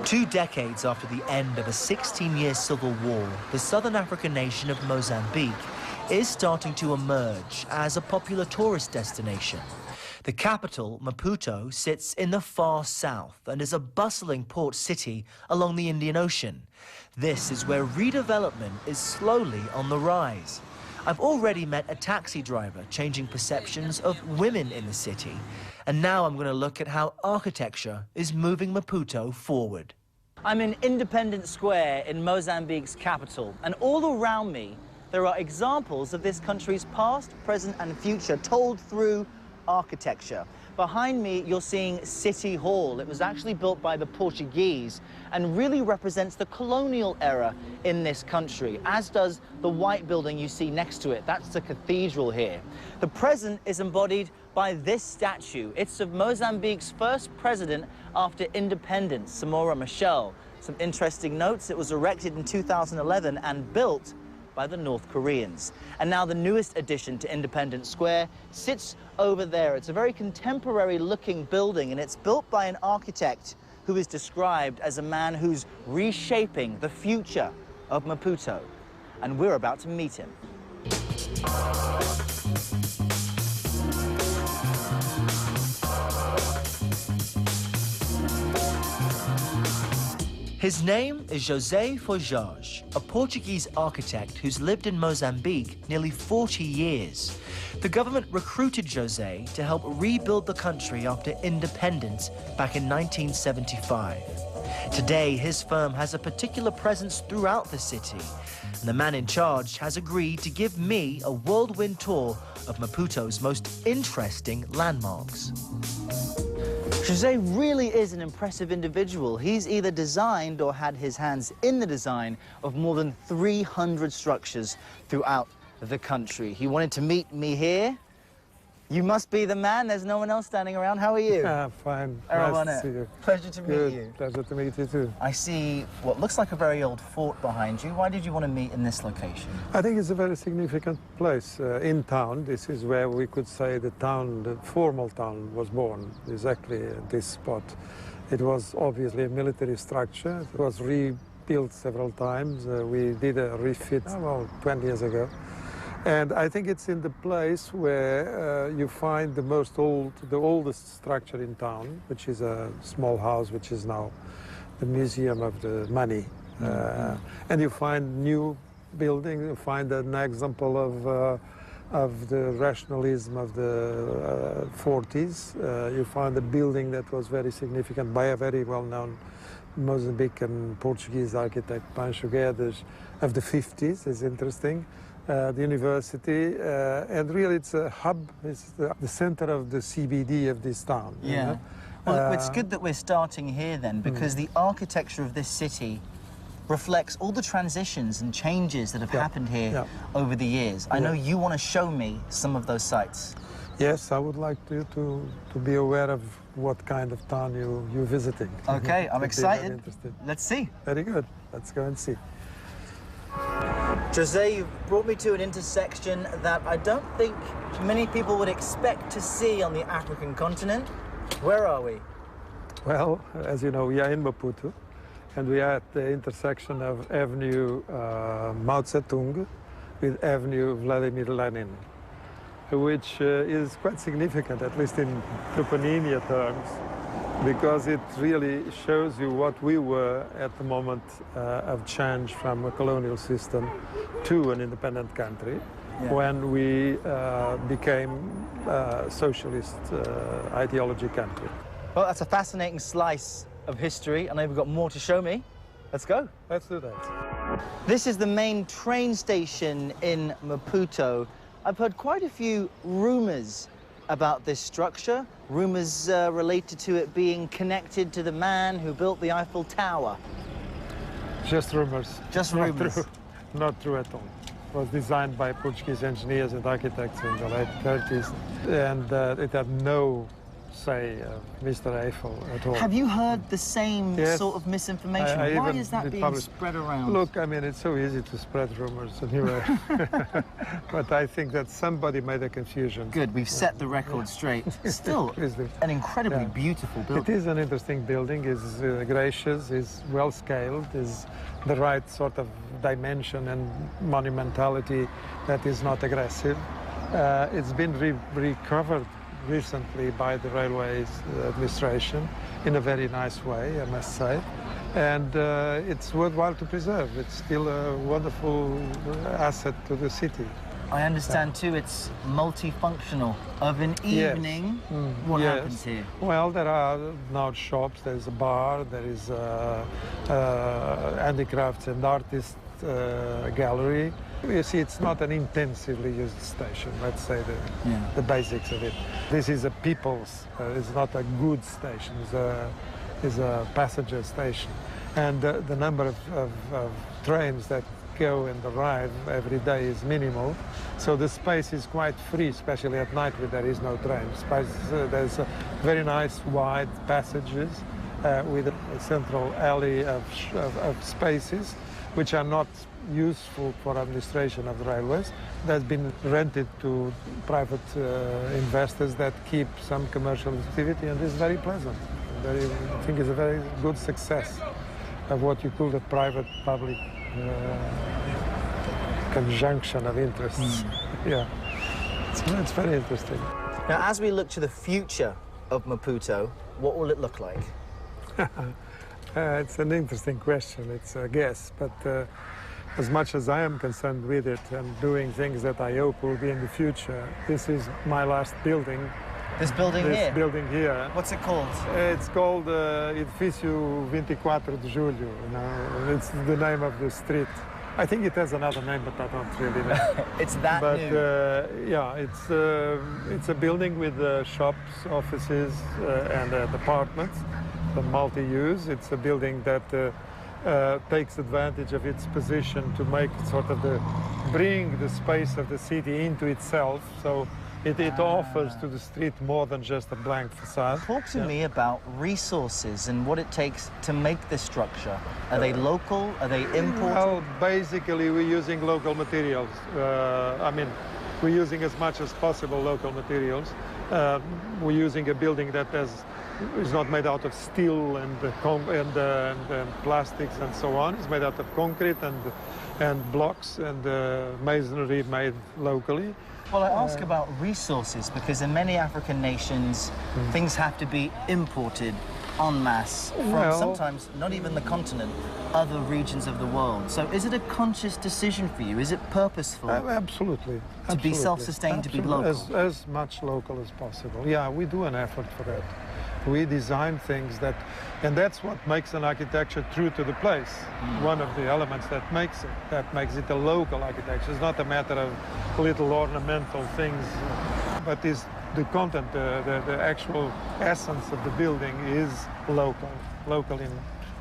2 decades after the end of a 16-year civil war, the southern African nation of Mozambique is starting to emerge as a popular tourist destination. The capital, Maputo, sits in the far south and is a bustling port city along the Indian Ocean. This is where redevelopment is slowly on the rise. I've already met a taxi driver changing perceptions of women in the city. And now I'm going to look at how architecture is moving Maputo forward. I'm in Independence Square in Mozambique's capital, and all around me there are examples of this country's past, present and future told through architecture. Behind me you're seeing City Hall. It was actually built by the Portuguese and really represents the colonial era in this country, as does the white building you see next to it. That's the cathedral here. The present is embodied by this statue. It's of Mozambique's first president after independence, Samora Machel. Some interesting notes: it was erected in 2011 and built by the North Koreans. And now the newest addition to Independence Square sits over there. It's a very contemporary looking building, and it's built by an architect who is described as a man who's reshaping the future of Maputo. And we're about to meet him. His name is José Forjaz, a Portuguese architect who's lived in Mozambique nearly 40 years. The government recruited José to help rebuild the country after independence back in 1975. Today, his firm has a particular presence throughout the city, and the man in charge has agreed to give me a whirlwind tour of Maputo's most interesting landmarks. José really is an impressive individual. He's either designed or had his hands in the design of more than 300 structures throughout the country. He wanted to meet me here. You must be the man. There's no one else standing around. How are you? Fine. Nice to see you. Pleasure to meet you. Pleasure to meet you too. I see what looks like a very old fort behind you. Why did you want to meet in this location? I think it's a very significant place in town. This is where we could say the town, the formal town, was born, exactly at this spot. It was obviously a military structure. It was rebuilt several times. We did a refit about 20 years ago. And I think it's in the place where you find the oldest structure in town, which is a small house, which is now the Museum of the Money. And you find new buildings, you find an example of the rationalism of the 40s. You find a building that was very significant by a very well-known Mozambican Portuguese architect, Pancho Guedes, of the 50s. It's interesting. The university, and really it's a hub, it's the center of the CBD of this town. Yeah. You know? Well, it's good that we're starting here then, because the architecture of this city reflects all the transitions and changes that have happened here over the years. I know you want to show me some of those sites. Yes, I would like you to be aware of what kind of town you're visiting. Okay, I'm excited. Interested. Let's see. Very good. Let's go and see. José, you've brought me to an intersection that I don't think many people would expect to see on the African continent. Where are we? Well, as you know, we are in Maputo, and we are at the intersection of Avenue Mao Zedong with Avenue Vladimir Lenin, which is quite significant, at least in toponymia terms, because it really shows you what we were at the moment of change from a colonial system to an independent country, when we became a socialist ideology country. Well, that's a fascinating slice of history. I know you've got more to show me. Let's go. Let's do that. This is the main train station in Maputo. I've heard quite a few rumors about this structure, rumors related to it being connected to the man who built the Eiffel Tower. Just rumors. Just rumors. Not true at all. It was designed by Portuguese engineers and architects in the late 30s, and it had no say Mr. Eiffel at all. Have you heard the same Yes. sort of misinformation? I Why even is that did being publish- spread around? Look, I mean, it's so easy to spread rumors anyway. But I think that somebody made a confusion. Good, we've set the record straight. Still, Please do. an incredibly Yeah. beautiful It building. is an interesting building. It's gracious, is well scaled, is the right sort of dimension and monumentality that is not aggressive. It's been recovered recently by the Railways administration in a very nice way, I must say. And it's worthwhile to preserve. It's still a wonderful asset to the city. I understand too it's multifunctional. Of an Yes. evening, what Yes. happens here? Well, there are now shops, there's a bar, there is a handicrafts and artist gallery. You see, it's not an intensively used station, let's say the basics of it. This is a people's, it's not a goods station, it's a passenger station. And the number of trains that go and arrive every day is minimal. So the space is quite free, especially at night when there is no train. There's very nice wide passages with a central alley of spaces which are not useful for administration of the railways. That's been rented to private investors that keep some commercial activity, and is very pleasant. I think it's a very good success of what you call the private-public conjunction of interests. Yeah, it's very interesting. Now, as we look to the future of Maputo, what will it look like? It's an interesting question, it's a guess, but as much as I am concerned with it and doing things that I hope will be in the future, this is my last building. This building This here? building here. What's it called? It's called Edifício 24 de Julho. You know, it's the name of the street. I think it has another name, but I don't really know. It's that But new. yeah, it's a building with shops, offices, and apartments, the multi-use. It's a building that takes advantage of its position to make sort of bring the space of the city into itself. So it offers to the street more than just a blank facade. Talk to me about resources and what it takes to make this structure. Are they local? Are they imported? Well, basically, we're using local materials. I mean, we're using as much as possible local materials. We're using a building that is not made out of steel and plastics and so on. It's made out of concrete and blocks and masonry made locally. Well, I ask about resources because in many African nations, things have to be imported en masse from sometimes not even the continent, other regions of the world. So is it a conscious decision for you? Is it purposeful? Absolutely. To be self-sustained, to be local? As much local as possible. Yeah, we do an effort for that. We design things and that's what makes an architecture true to the place. One of the elements that makes it a local architecture. It's not a matter of little ornamental things, but is the content, the actual essence of the building is local. Local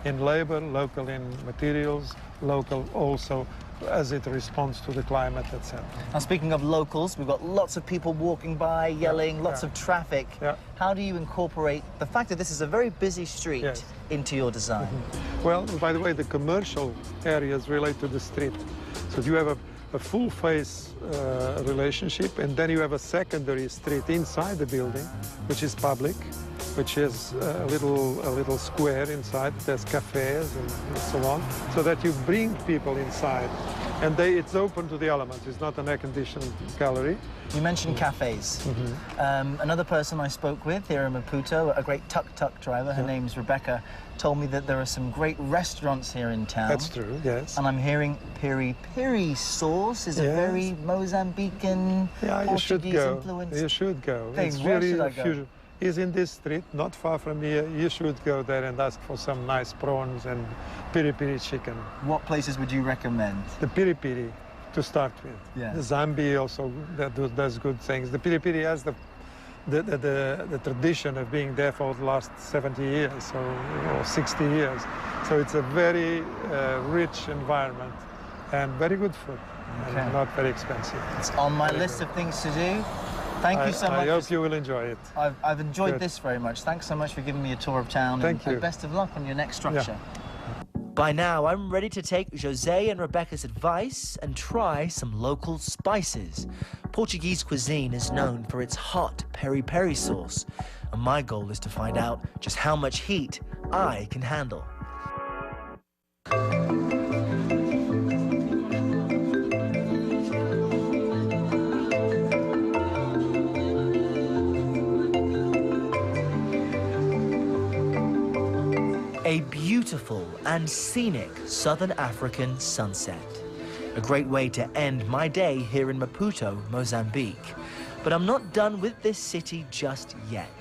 in labor, local in materials, local also as it responds to the climate, etc. Now, speaking of locals, we've got lots of people walking by, yelling, lots of traffic. Yeah. How do you incorporate the fact that this is a very busy street into your design? Well, by the way, the commercial areas relate to the street. So you have a full face relationship, and then you have a secondary street inside the building, which is public, which is a little square inside. There's cafes and so on, so that you bring people inside. And it's open to the elements. It's not an air-conditioned gallery. You mentioned cafes. Another person I spoke with here in Maputo, a great tuk-tuk driver, her name's Rebecca, told me that there are some great restaurants here in town. That's true, yes. And I'm hearing piri-piri sauce is a very Mozambican, Portuguese influence. You should go. Thing. It's Where really should I a go? fusion. It's in this street, not far from here. You should go there and ask for some nice prawns and piri-piri chicken. What places would you recommend? The piri-piri, to start with. Yeah. The Zambi also does good things. The piri-piri has the tradition of being there for the last 70 years or 60 years. So it's a very rich environment and very good food. Okay. And not very expensive. It's on my list of things to do. Thank you so much. I hope you will enjoy it. I've enjoyed Good. this very much. Thanks so much for giving me a tour of town. Thank you. And best of luck on your next structure. By now, I'm ready to take Jose and Rebecca's advice and try some local spices. Portuguese cuisine is known for its hot peri-peri sauce, and my goal is to find out just how much heat I can handle. A beautiful and scenic Southern African sunset. A great way to end my day here in Maputo, Mozambique. But I'm not done with this city just yet.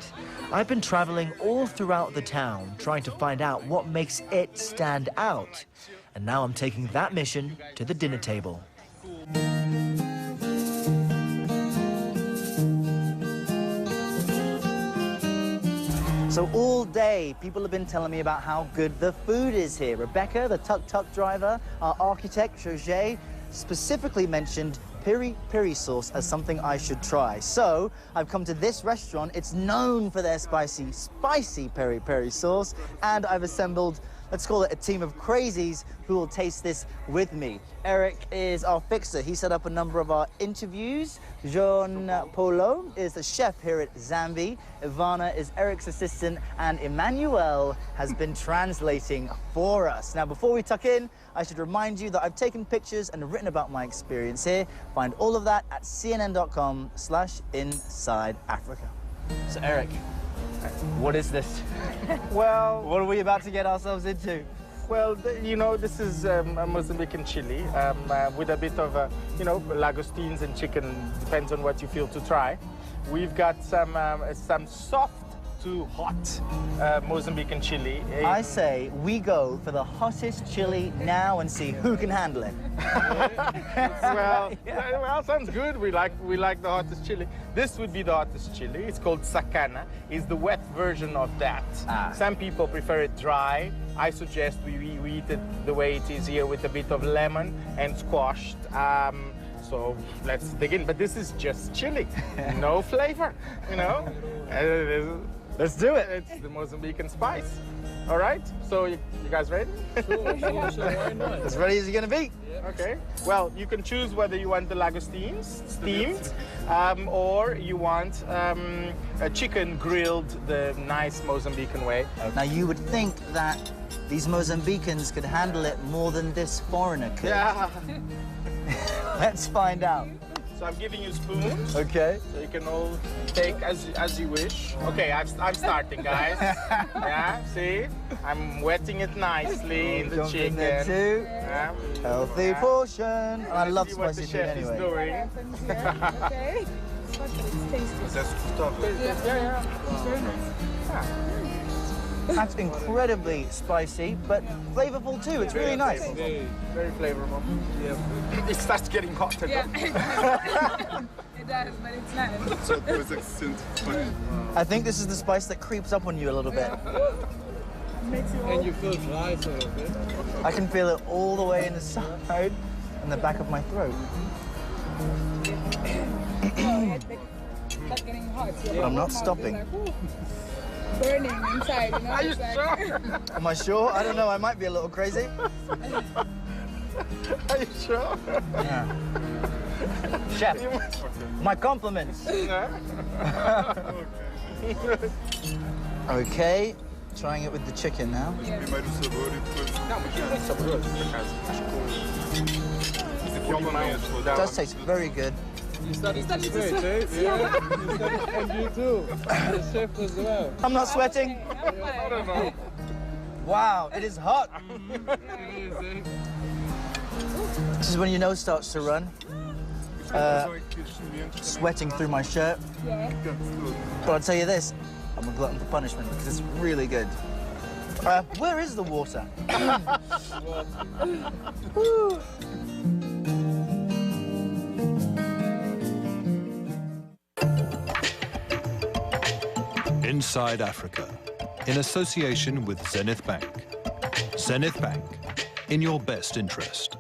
I've been traveling all throughout the town, trying to find out what makes it stand out. And now I'm taking that mission to the dinner table. So all day, people have been telling me about how good the food is here. Rebecca, the tuk-tuk driver, our architect, Forjaz, specifically mentioned peri-peri sauce as something I should try. So I've come to this restaurant. It's known for their spicy peri-peri sauce, and I've assembled, let's call it a team of crazies who will taste this with me. Erik is our fixer. He set up a number of our interviews. Jean Polo is the chef here at Zambi. Ivana is Erik's assistant, and Emmanuel has been translating for us. Now, before we tuck in, I should remind you that I've taken pictures and written about my experience here. Find all of that at cnn.com/Inside Africa. So, Erik, what is this? Well, What are we about to get ourselves into? well, you know, this is a Mozambican chili with a bit of, you know, langoustines and chicken. Depends on what you feel to try. We've got some soft to hot Mozambican chili. I say we go for the hottest chili now and see who can handle it. well, sounds good. We like the hottest chili. This would be the hottest chili. It's called sakana. It's the wet version of that. Some people prefer it dry. I suggest we eat it the way it is here with a bit of lemon and squashed. So let's dig in. But this is just chili, no flavor, you know. Let's do it. It's the Mozambican spice. All right. So you guys ready? Sure, why not? As ready as you're gonna be. Okay. Well, you can choose whether you want the langoustines steamed, or you want a chicken grilled the nice Mozambican way. Now you would think that these Mozambicans could handle it more than this foreigner could. Yeah. Let's find out. So I'm giving you spoons. Okay. So you can all take as you wish. Okay, I'm starting, guys. Yeah. See, I'm wetting it nicely in the Jump chicken. in there too. Yeah. Healthy portion. And I love See what spicy the food chef is anyway. doing. Okay. It's tasty. That's incredibly spicy, but flavorful too. It's really nice. Very flavorful. Yeah. It starts getting hotter. Yeah. It does, but it's nice. I think this is the spice that creeps up on you a little bit. And you feel dry a little bit. I can feel it all the way in the side and the back of my throat. It's getting hot. So But I'm not stopping. Like, burning inside, you know? Are you It's like- sure? Am I sure? I don't know. I might be a little crazy. Are you sure? Yeah. Chef, my compliments. Okay, trying it with the chicken now. It does taste very good. You studied to sweat, eh? Yeah. And you too. The chef as well. I'm not sweating. I don't know. Wow, it is hot. This is when your nose starts to run. Sweating through my shirt. Yeah. But I'll tell you this, I'm a glutton for punishment because it's really good. Where is the water? Woo. Inside Africa, in association with Zenith Bank. Zenith Bank, in your best interest.